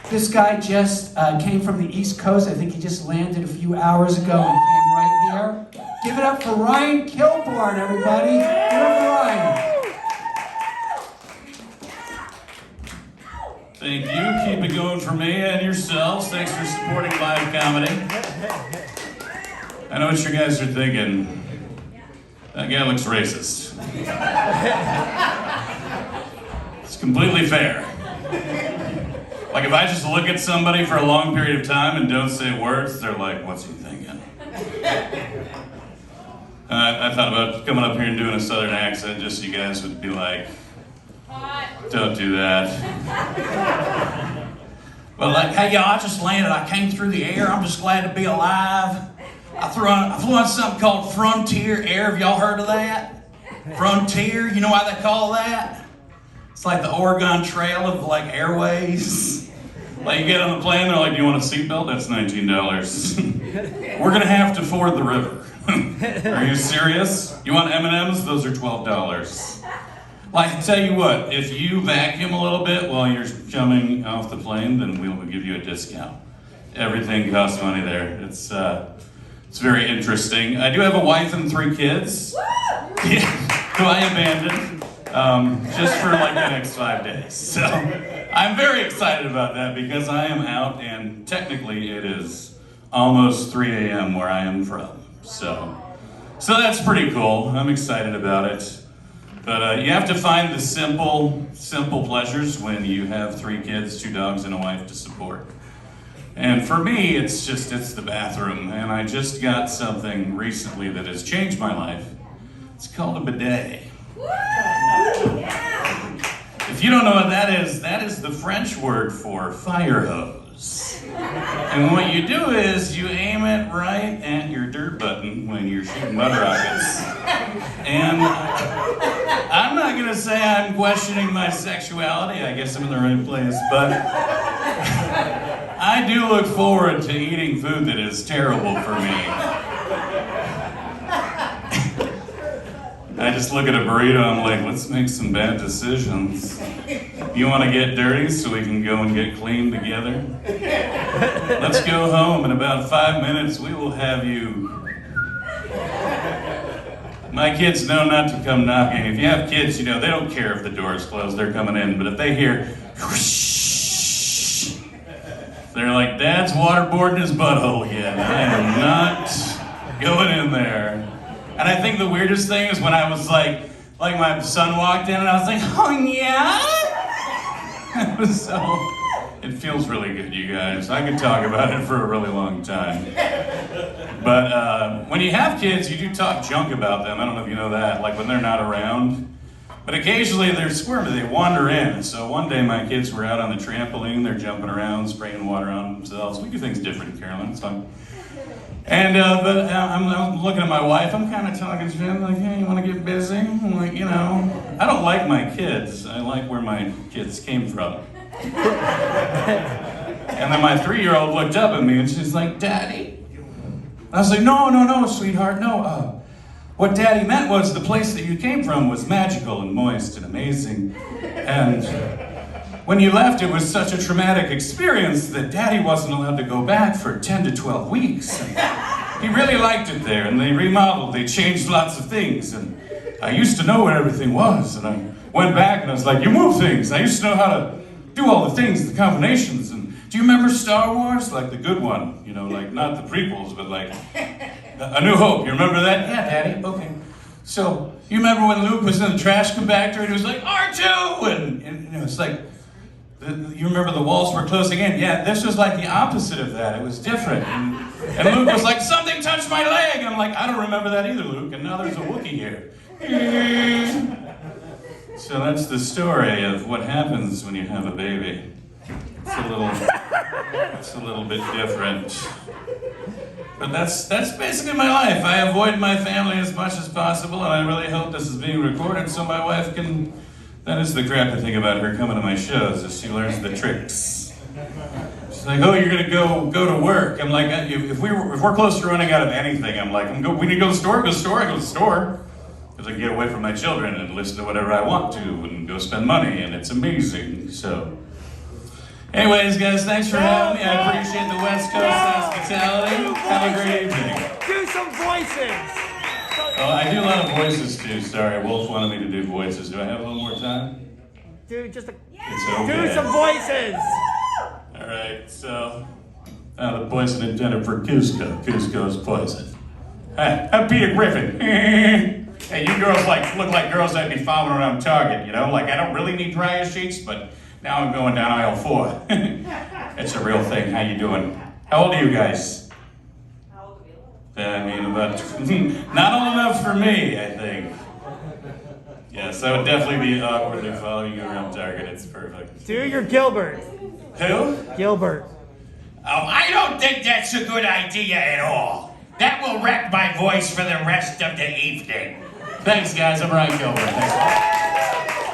This guy just came from the East Coast. I think he just landed a few hours ago and came right here. Give it up for Ryan Kilbourne, everybody. Give it up for Ryan. Thank you. Keep it going for me and yourselves. Thanks for supporting live comedy. I know what you guys are thinking. That guy looks racist. It's completely fair. Like if I just look at somebody for a long period of time and don't say words, they're like, what's he thinking? I thought about coming up here and doing a southern accent just so you guys would be like, don't do that. Well, like, hey y'all, I just landed. I came through the air. I'm just glad to be alive. I flew on something called Frontier Air. Have y'all heard of that? Frontier, you know why they call that? It's like the Oregon Trail of like airways. Like you get on the plane, they're like, do you want a seatbelt? That's $19. We're gonna have to ford the river. Are you serious? You want M&Ms? Those are $12. Like, I tell you what, if you vacuum a little bit while you're coming off the plane, then we'll give you a discount. Everything costs money there. It's very interesting. I do have a wife and 3 kids. Yeah, who I abandoned just for like the next 5 days. So I'm very excited about that because I am out and technically it is almost 3 a.m. where I am from. So that's pretty cool. I'm excited about it. But you have to find the simple pleasures when you have 3 kids, 2 dogs, and a wife to support. And for me, it's the bathroom. And I just got something recently that has changed my life. It's called a bidet. If you don't know what that is the French word for fire hose. And what you do is you aim it right at your dirt button when you're shooting mud rockets. And I'm not gonna say I'm questioning my sexuality, I guess I'm in the right place, but I do look forward to eating food that is terrible for me. I just look at a burrito, I'm like, let's make some bad decisions. You want to get dirty so we can go and get clean together? Let's go home. In about 5 minutes, we will have you. My kids know not to come knocking. If you have kids, you know, they don't care if the door is closed, they're coming in. But if they hear whoosh, they're like, Dad's waterboarding his butthole again. I am not going in there. And I think the weirdest thing is when I was like my son walked in and I was like, oh yeah? It feels really good, you guys. I could talk about it for a really long time. But when you have kids, you do talk junk about them. I don't know if you know that, like when they're not around. But occasionally they're squirmy, they wander in. So one day my kids were out on the trampoline, they're jumping around, spraying water on themselves. We do things different, Carolyn, it's fun. And, I'm looking at my wife, I'm kind of talking shit, like, hey, you want to get busy? I'm like, you know, I don't like my kids. I like where my kids came from. And then my 3-year-old looked up at me and she's like, Daddy? I was like, no, sweetheart, no. What Daddy meant was the place that you came from was magical and moist and amazing. And when you left, it was such a traumatic experience that Daddy wasn't allowed to go back for 10 to 12 weeks. And he really liked it there, and they remodeled, they changed lots of things, and I used to know where everything was, and I went back and I was like, you move things. I used to know how to do all the things, the combinations, and do you remember Star Wars? Like the good one, you know, like not the prequels, but like A New Hope. You remember that? Yeah, Daddy, okay. So, you remember when Luke was in the trash compactor and he was like, R2! And it was like, you remember the walls were closing in? Yeah, this was like the opposite of that. It was different. And Luke was like, something touched my leg. I'm like, I don't remember that either, Luke. And now there's a Wookiee here. So that's the story of what happens when you have a baby. It's a little bit different. But that's basically my life. I avoid my family as much as possible, and I really hope this is being recorded so my wife can. That is the crappy thing about her coming to my shows, is she learns the tricks. She's like, oh, you're gonna go to work. I'm like, if we're close to running out of anything, I'm like, we need to go to the store. Go to the store. I go to the store because I can get away from my children and listen to whatever I want to and go spend money, and it's amazing. So Anyways, guys, thanks for having me. I appreciate the West Coast hospitality. Have a great evening. Do some voices. Oh, I do a lot of voices too. Sorry, Wolf wanted me to do voices. Do I have a little more time? Do just It's okay. do some voices. All right, so the poison intended for Cusco. Cusco's poison. Hi, I'm Peter Griffin. Hey, you girls look like girls I'd be following around Target, you know? Like, I don't really need dryer sheets, but now I'm going down aisle 4. It's a real thing. How you doing? How old are you guys? How old are you? I mean, about not old enough for me, I think. Yes, I would definitely be awkwardly following you around Target. It's perfect. Do your Gilbert. Who? Gilbert. I don't think that's a good idea at all. That will wreck my voice for the rest of the evening. Thanks, guys. I'm Ryan Kilbourne. Thanks a lot.